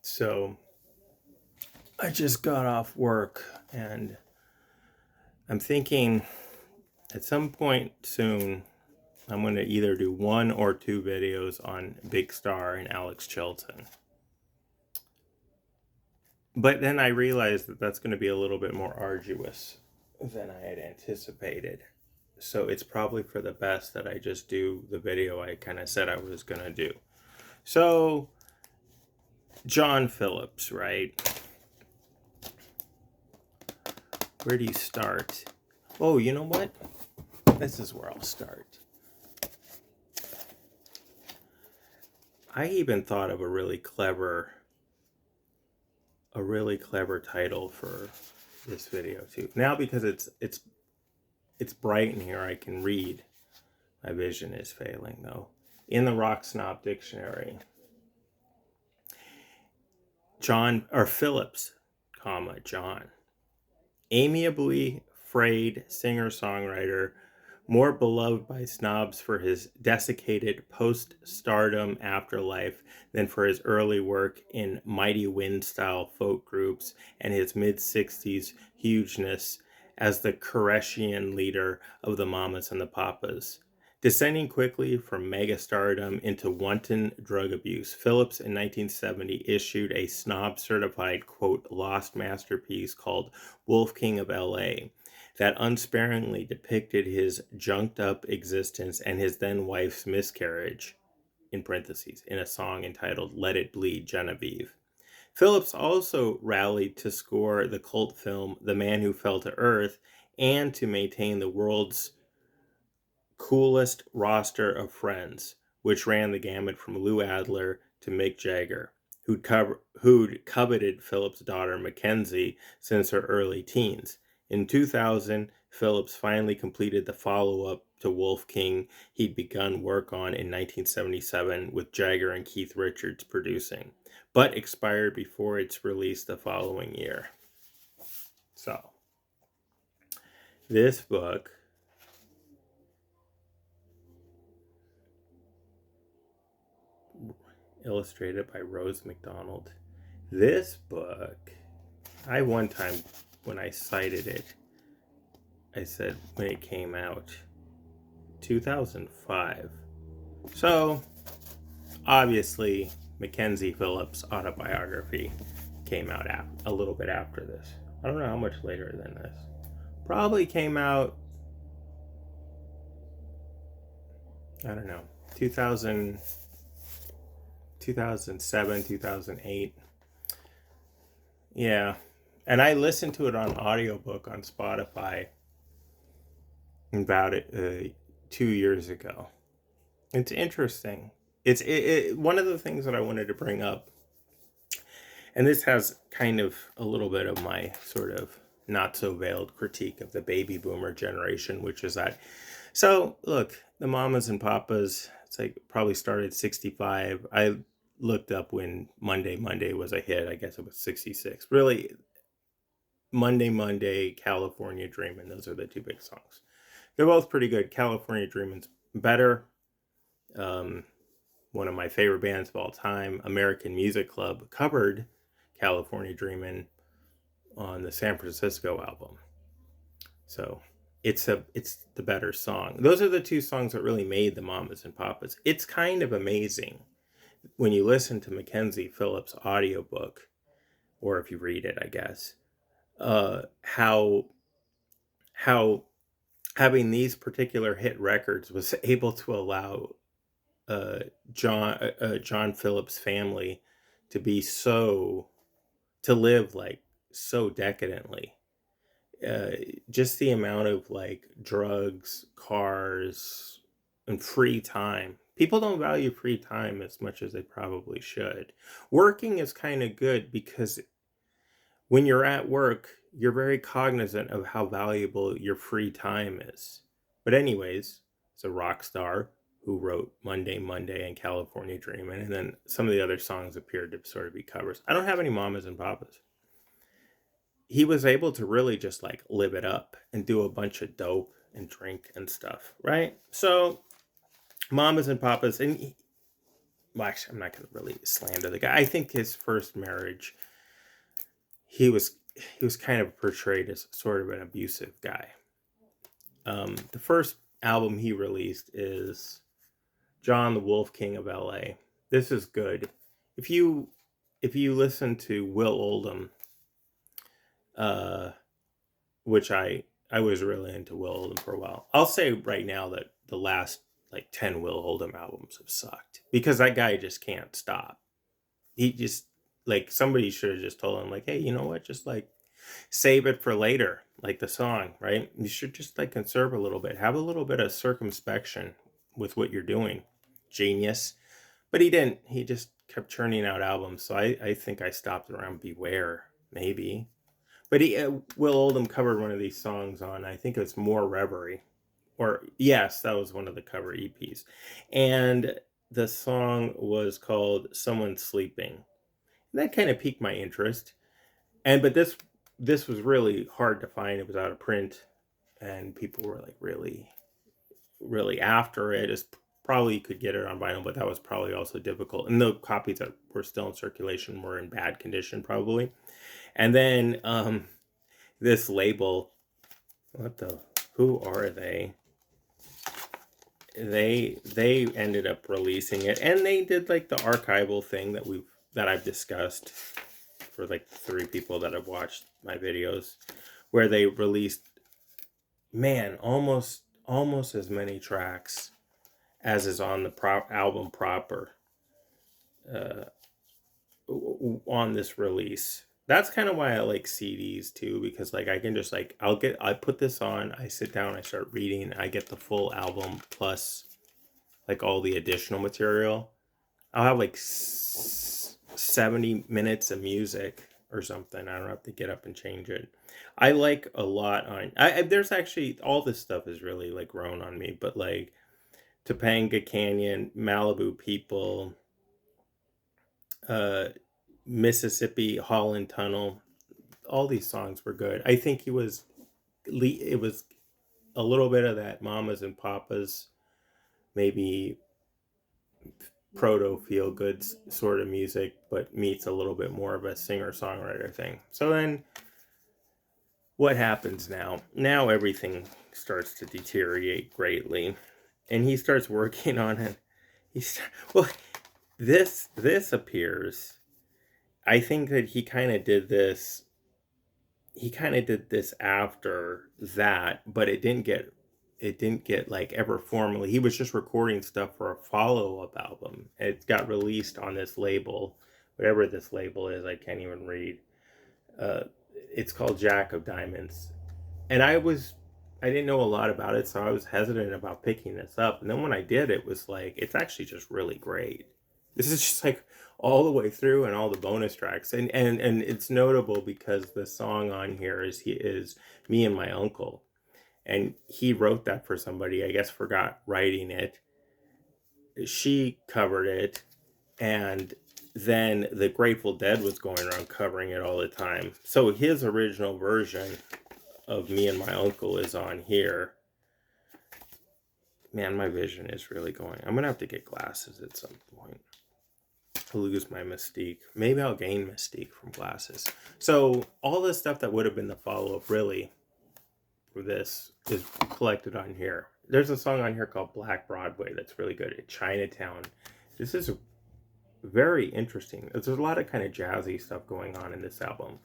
So I just got off work and I'm thinking at some point soon I'm going to either do one or two videos on Big Star and Alex Chilton. But then I realized that that's going to be a little bit more arduous than I had anticipated. So it's probably for the best that I just do the video I kind of said I was going to do. So, John Phillips, right? Where do you start? Oh, you know what? This is where I'll start. I even thought of a really clever title for this video too. Now because it's bright in here, I can read. My vision is failing though. In the Rock Snob Dictionary, John or Phillips, John, amiably frayed singer-songwriter, more beloved by snobs for his desiccated post-stardom afterlife than for his early work in Mighty Wind-style folk groups and his mid-60s hugeness as the Koreshian leader of the Mamas and the Papas. Descending quickly from megastardom into wanton drug abuse, Phillips in 1970 issued a snob-certified, quote, lost masterpiece called Wolf King of L.A., that unsparingly depicted his junked-up existence and his then-wife's miscarriage, in parentheses, in a song entitled Let It Bleed, Genevieve. Phillips also rallied to score the cult film The Man Who Fell to Earth and to maintain the world's coolest roster of friends, which ran the gamut from Lou Adler to Mick Jagger, who'd coveted Phillips' daughter Mackenzie since her early teens. In 2000, Phillips finally completed the follow-up to Wolf King he'd begun work on in 1977 with Jagger and Keith Richards producing, but expired before its release the following year. So, this book illustrated by Rose McDonald. This book, I one time when I cited it, I said when it came out, 2005. So, obviously, Mackenzie Phillips' autobiography came out a little bit after this. I don't know how much later than this. Probably came out, I don't know, 2007, 2008. Yeah. And I listened to it on audiobook on Spotify about it 2 years ago. It's interesting. It's one of the things that I wanted to bring up, and this has kind of a little bit of my sort of not so veiled critique of the baby boomer generation, which is that. So look, the mamas and papas, it's like probably started 65. I looked up when Monday was a hit. I guess it was 66. Really, Monday, California Dreamin'. Those are the two big songs. They're both pretty good. California Dreamin's better. One of my favorite bands of all time, American Music Club, covered California Dreamin' on the San Francisco album. So it's the better song. Those are the two songs that really made the Mamas and Papas. It's kind of amazing when you listen to Mackenzie Phillips' audiobook, or if you read it, I guess, how having these particular hit records was able to allow John Phillips' family to be to live like so decadently. Just the amount of like drugs, cars, and free time. People don't value free time as much as they probably should. Working is kind of good because when you're at work, you're very cognizant of how valuable your free time is. But anyways, it's a rock star who wrote Monday and California Dreamin', and then some of the other songs appeared to sort of be covers. I don't have any mamas and papas. He was able to really just like live it up and do a bunch of dope and drink and stuff, right? So, mamas and papas, and well, actually, I'm not going to really slander the guy. I think his first marriage, he was kind of portrayed as sort of an abusive guy. The first album he released is John the Wolf King of L.A. This is good. If you if you listen to Will Oldham, uh, which I was really into Will Oldham for a while. I'll say right now that the last like 10 Will Oldham albums have sucked because that guy just can't stop. He just like somebody should have just told him like, hey, you know what? Just like save it for later, like the song, right? You should just like conserve a little bit, have a little bit of circumspection with what you're doing. Genius. But he didn't. He just kept churning out albums. So I think I stopped around Beware, maybe. But Will Oldham covered one of these songs on, I think it was More Reverie. Or, yes, that was one of the cover EPs. And the song was called Someone Sleeping. And that kind of piqued my interest. But this was really hard to find. It was out of print. And people were like really, really after it. It's probably you could get it on vinyl, but that was probably also difficult. And the copies that were still in circulation were in bad condition, probably. And then this label, who are they? They ended up releasing it, and they did like the archival thing that I've discussed for like the 3 people that have watched my videos, where they released, man, almost as many tracks as is on the album proper uh, on this release. That's kind of why I like CDs too, because like I can just like I put this on, I sit down, I start reading, I get the full album plus like all the additional material. I'll have like 70 minutes of music or something. I don't have to get up and change it. I like a lot on there's actually all this stuff is really like grown on me, but like Topanga Canyon, Malibu People, uh Mississippi Holland Tunnel, all these songs were good. I think it was a little bit of that mamas and papas, maybe proto feel good sort of music, but meets a little bit more of a singer songwriter thing. So then what happens now? Now everything starts to deteriorate greatly, and he starts working on it. Well, this appears. I think that he kind of did this. He kind of did this after that, but it didn't get like ever formally. He was just recording stuff for a follow-up album. It got released on this label, whatever this label is. I can't even read. Uh, it's called Jack of Diamonds, and I didn't know a lot about it, so I was hesitant about picking this up. And then when I did, it was like it's actually just really great. This is just like all the way through and all the bonus tracks, and it's notable because the song on here is Me and My Uncle, and he wrote that for somebody. I guess forgot writing it. She covered it, and then the Grateful Dead was going around covering it all the time. So his original version of Me and My Uncle is on here. Man, my vision is really going. I'm gonna have to get glasses at some point to lose my mystique. Maybe I'll gain mystique from glasses. So all the stuff that would have been the follow-up really for this is collected on here. There's a song on here called Black Broadway that's really good. At Chinatown. This is very interesting. There's a lot of kind of jazzy stuff going on in this album.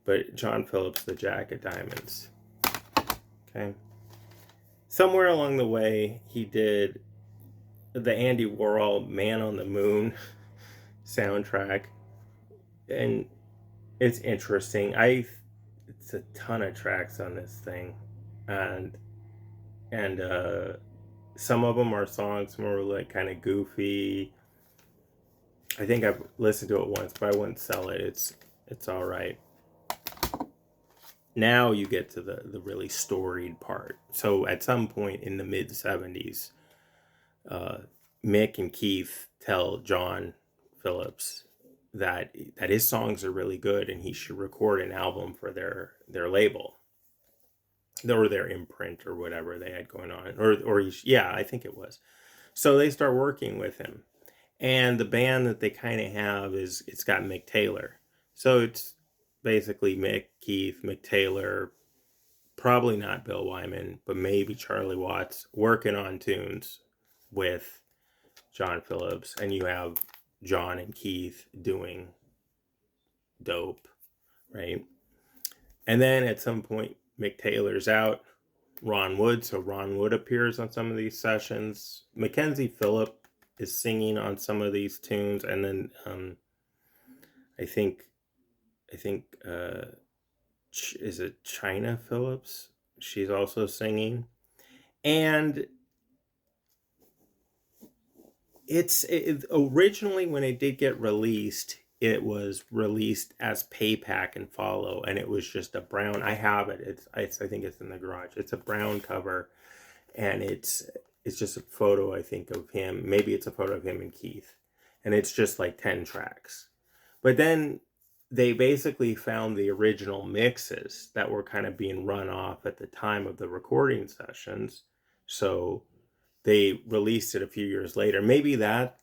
But John Phillips, The Jack of Diamonds. Okay. Somewhere along the way, he did the Andy Warhol Man on the Moon soundtrack. And it's interesting. It's a ton of tracks on this thing. And some of them are songs, some are like kind of goofy. I think I've listened to it once, but I wouldn't sell it. It's all right. Now you get to the really storied part. So at some point in the mid 70s, Mick and Keith tell John Phillips that his songs are really good and he should record an album for their label or their imprint or whatever they had going on, yeah, I think it was. So they start working with him, And the band that they kind of have it's got Mick Taylor. So it's basically Mick, Keith, Mick Taylor, probably not Bill Wyman, but maybe Charlie Watts working on tunes with John Phillips, and you have John and Keith doing dope, right? And then at some point, Mick Taylor's out, Ron Wood, so Ron Wood appears on some of these sessions. Mackenzie Phillip is singing on some of these tunes, and then I think I think is it China Phillips? She's also singing, and originally when it did get released, it was released as Pay Pack and Follow, and it was just a brown. I have it. It's I think it's in the garage. It's a brown cover, and it's just a photo, I think, of him. Maybe it's a photo of him and Keith, and it's just like 10 tracks. But then they basically found the original mixes that were kind of being run off at the time of the recording sessions. So they released it a few years later. Maybe that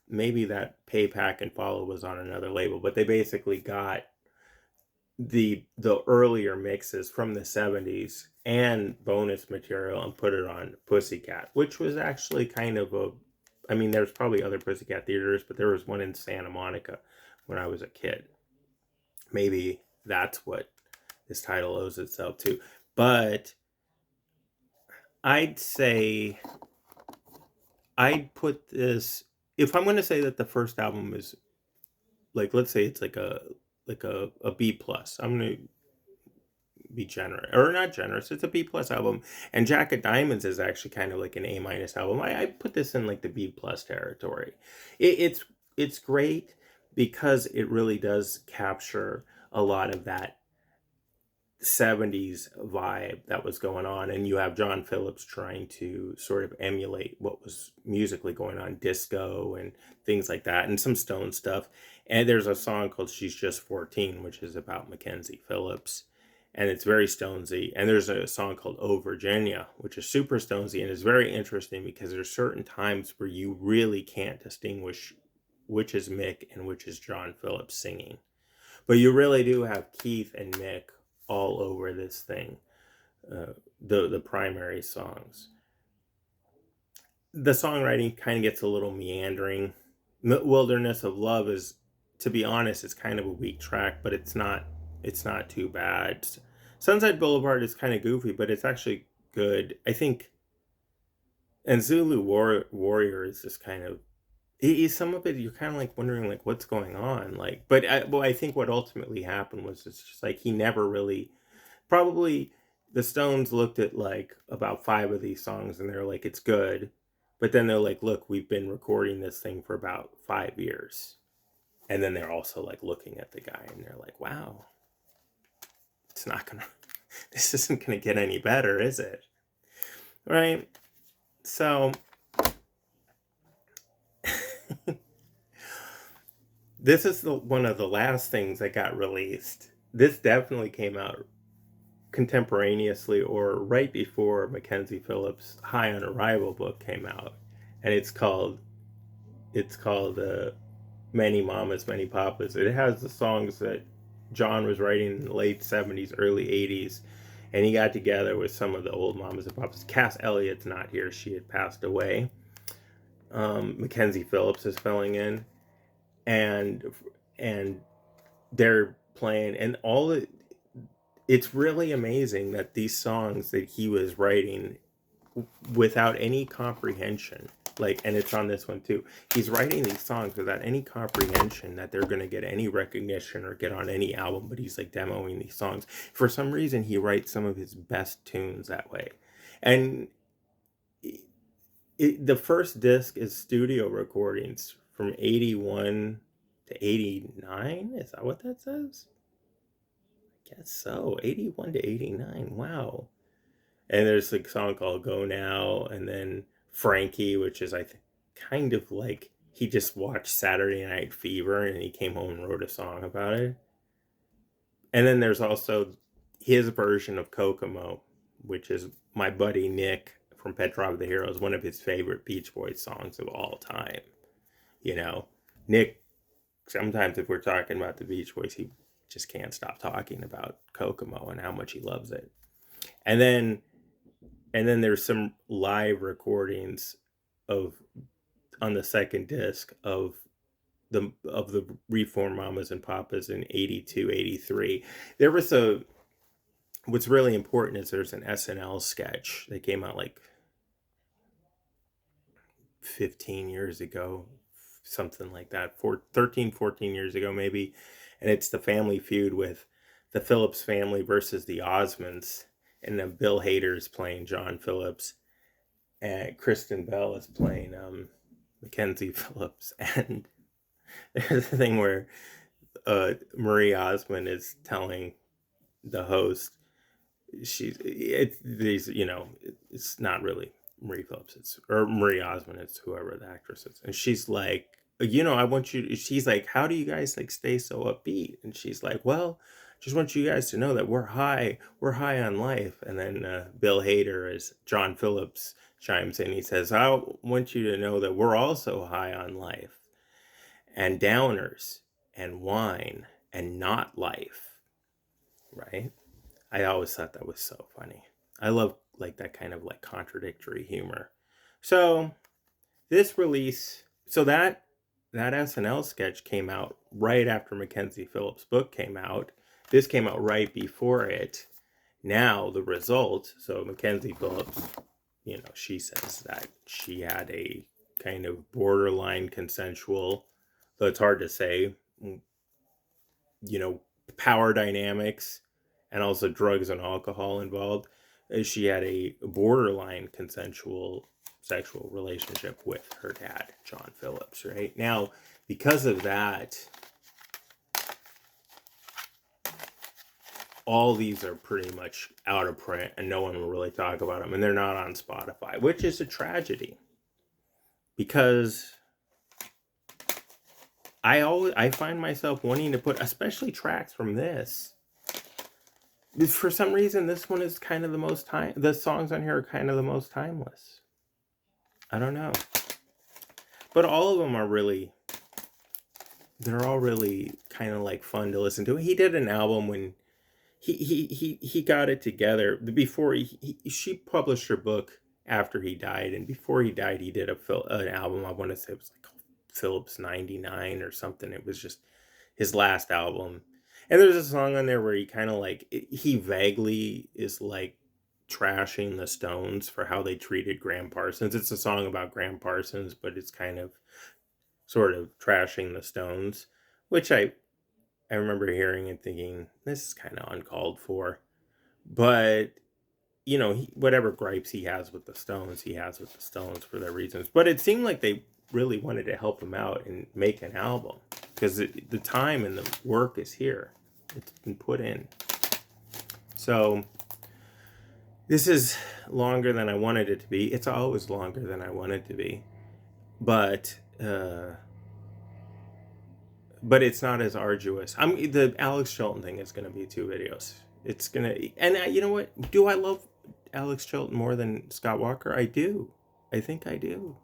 Pay Pack and Follow was on another label, but they basically got the earlier mixes from the 70s and bonus material and put it on Pussycat, which was actually kind of a, I mean, there's probably other Pussycat theaters, but there was one in Santa Monica when I was a kid. Maybe that's what this title owes itself to. But I'd say I'd put this, if I'm going to say that the first album is like, let's say it's like a B plus. I'm going to be generous, or not generous. It's a B plus album, and Jack of Diamonds is actually kind of like an A minus album. I put this in like the B plus territory. It's great because it really does capture a lot of that 70s vibe that was going on, and you have John Phillips trying to sort of emulate what was musically going on, disco and things like that, and some Stone stuff. And there's a song called She's Just 14, which is about Mackenzie Phillips, and it's very Stonesy. And there's a song called Oh Virginia, which is super Stonesy, and it's very interesting because there's certain times where you really can't distinguish which is Mick and which is John Phillips singing, but you really do have Keith and Mick all over this thing, the primary songs. The songwriting kind of gets a little meandering. Wilderness of Love is, to be honest, it's kind of a weak track, but it's not too bad. Sunset Boulevard is kind of goofy, but it's actually good, I think. And Warrior is just kind of, some of it you're kind of like wondering like what's going on, like, but I think what ultimately happened was it's just like he never really, probably the Stones looked at like about 5 of these songs and they're like, it's good, but then they're like, look, we've been recording this thing for about 5 years, and then they're also like looking at the guy and they're like, wow, it's not gonna this isn't gonna get any better, is it? Right? So this is one of the last things that got released. This definitely came out contemporaneously or right before Mackenzie Phillips' High on Arrival book came out, and it's called Many Mamas, Many Papas. It has the songs that John was writing in the late 70s, early 80s, and he got together with some of the old mamas and papas. Cass Elliott's not here; she had passed away. Mackenzie Phillips is filling in, and and they're playing, and it's really amazing that these songs that he was writing without any comprehension, like, and it's on this one too, he's writing these songs without any comprehension that they're going to get any recognition or get on any album, but he's like demoing these songs. For some reason he writes some of his best tunes that way. And the first disc is studio recordings from 81 to 89. Is that what that says? I guess so. 81 to 89. Wow. And there's a song called Go Now, and then Frankie, which is, I think, kind of like he just watched Saturday Night Fever and he came home and wrote a song about it. And then there's also his version of Kokomo, which is my buddy Nick from Pet Drop the Heroes, one of his favorite Beach Boys songs of all time, you know. Nick, sometimes if we're talking about the Beach Boys, he just can't stop talking about Kokomo and how much he loves it. And then there's some live recordings of on the second disc of the Reform Mamas and Papas in 82, 83. There was a what's really important is there's an SNL sketch that came out like 15 years ago, something like that, 14 years ago maybe, and it's the Family Feud with the Phillips family versus the Osmonds, and then Bill Hader is playing John Phillips, and Kristen Bell is playing Mackenzie Phillips, and there's a thing where Marie Osmond is telling the host it's not really Marie Phillips, or Marie Osmond, it's whoever the actress is, and she's like, I want you. She's like, how do you guys like stay so upbeat? And she's like, well, just want you guys to know that we're high on life. And then Bill Hader, as John Phillips, chimes in. He says, I want you to know that we're also high on life, and downers, and wine, and not life, right? I always thought that was so funny. I love like that kind of like contradictory humor. So this release, so that SNL sketch came out right after Mackenzie Phillips' book came out. This came out right before it. Now the result, so Mackenzie Phillips, she says that she had a kind of borderline consensual, though it's hard to say, you know, power dynamics and also drugs and alcohol involved. She had a borderline consensual sexual relationship with her dad, John Phillips, right? Now, because of that, all these are pretty much out of print and no one will really talk about them, and they're not on Spotify, which is a tragedy because I find myself wanting to put, especially tracks from this. For some reason, this one is kind of the most time. The songs on here are kind of the most timeless. I don't know, but all of them are really. They're all really kind of like fun to listen to. He did an album when he got it together before she published her book after he died, and before he died, he did an album. I want to say it was like Phillips 99 or something. It was just his last album. And there's a song on there where he kind of like, he vaguely is like trashing the Stones for how they treated Graham Parsons. It's a song about Graham Parsons, but it's kind of sort of trashing the Stones, which I remember hearing and thinking, this is kind of uncalled for. But, whatever gripes he has with the Stones, he has with the Stones for their reasons. But it seemed like they really wanted to help him out and make an album because the time and the work is here. It's been put in. So this is longer than I wanted it to be. It's always longer than I want it to be. But it's not as arduous. The Alex Chilton thing is going to be 2 videos. It's going to, and you know what? Do I love Alex Chilton more than Scott Walker? I do. I think I do.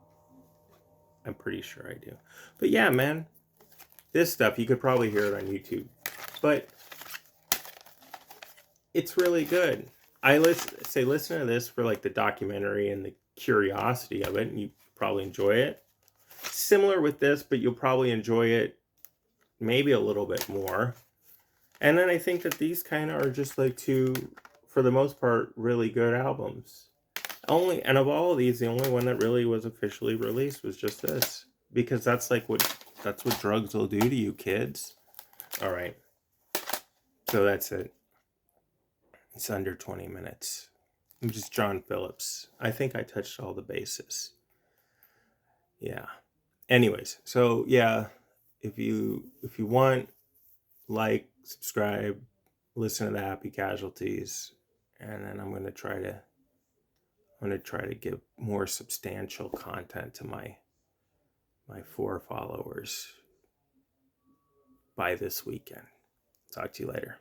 I'm pretty sure I do. But yeah, man, this stuff, you could probably hear it on YouTube. But it's really good. I listen to this for like the documentary and the curiosity of it, and you probably enjoy it. Similar with this, but you'll probably enjoy it maybe a little bit more. And then I think that these kind of are just like 2, for the most part, really good albums. And of all of these, the only one that really was officially released was just this, because that's what drugs will do to you, kids. All right, so that's it. It's under 20 minutes. I'm just John Phillips. I think I touched all the bases. Yeah. Anyways, so yeah, if you want, like, subscribe, listen to the Happy Casualties, and then I'm gonna try to give more substantial content to my 4 followers by this weekend. Talk to you later.